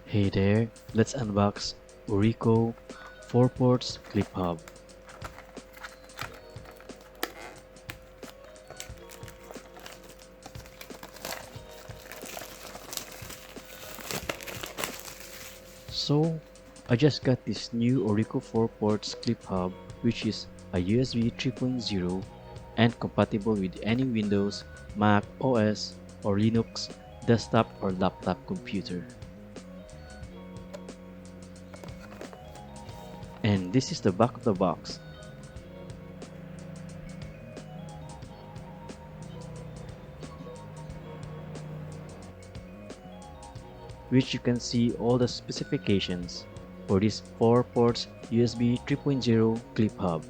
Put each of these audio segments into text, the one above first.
Hey there, let's unbox Orico 4 ports clip hub. So, I just got this new Orico 4 ports clip hub, which is a USB 3.0 and compatible with any Windows, Mac OS or Linux desktop or laptop computer. And this is the back of the box. Which you can see all the specifications for this 4 ports USB 3.0 clip hub.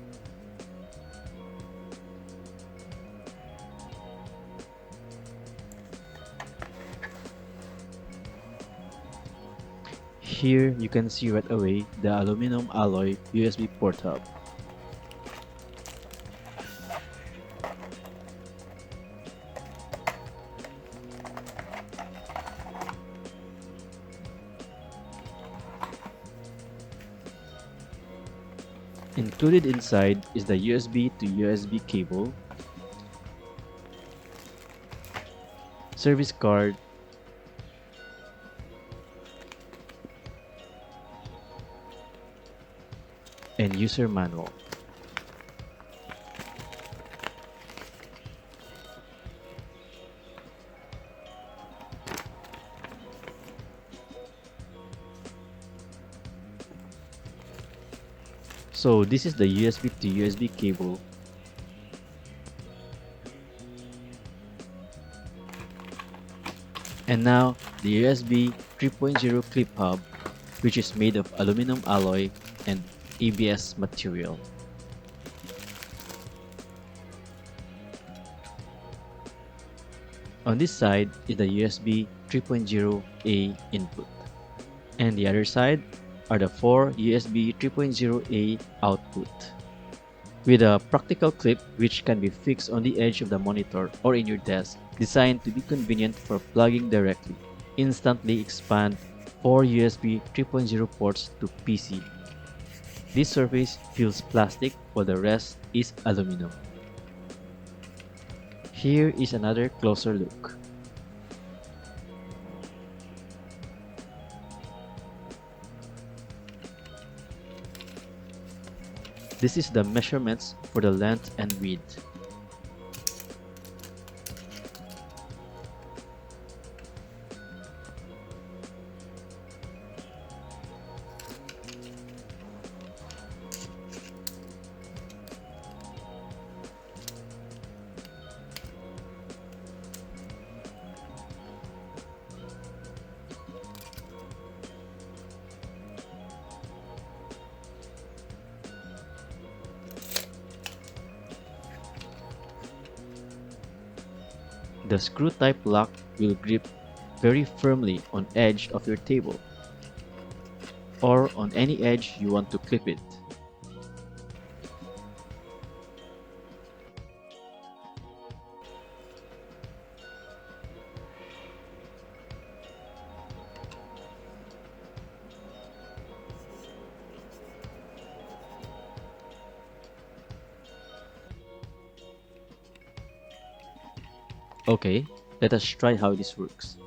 Here you can see right away the aluminum alloy USB port hub. Included inside is the USB to USB cable, service card, and user manual. So this is the USB to USB cable. And now the USB 3.0 clip hub, which is made of aluminum alloy and ABS material. On this side is the USB 3.0A input, and the other side are the 4 USB 3.0A output, with a practical clip which can be fixed on the edge of the monitor or in your desk, designed to be convenient for plugging directly. Instantly expand 4 USB 3.0 ports to PC. This surface feels plastic while the rest is aluminum. Here is another closer look. This is the measurements for the length and width. The screw type lock will grip very firmly on edge of your table or on any edge you want to clip it. Okay, let us try how this works.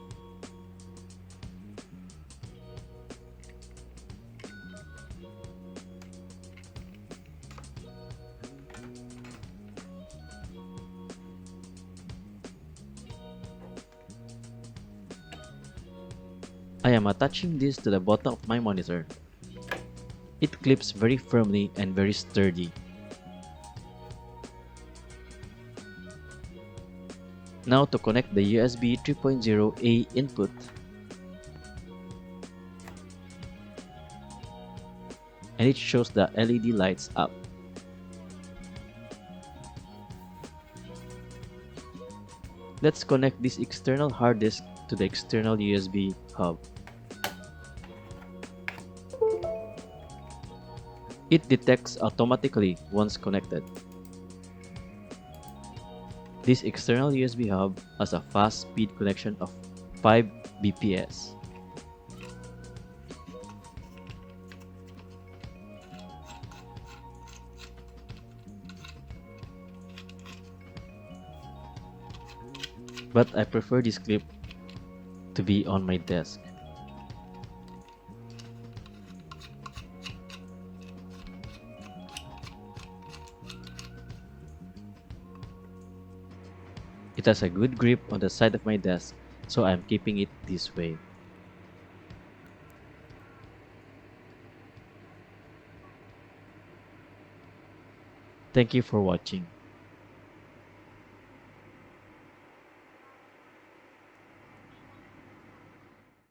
I am attaching this to the bottom of my monitor. It clips very firmly and very sturdy. Now to connect the USB 3.0A input. And it shows the LED lights up. Let's connect this external hard disk to the external USB hub. It detects automatically once connected. This external USB hub has a fast speed connection of 5 bps. but I prefer this clip to be on my desk. It has a good grip on the side of my desk, so I'm keeping it this way. Thank you for watching.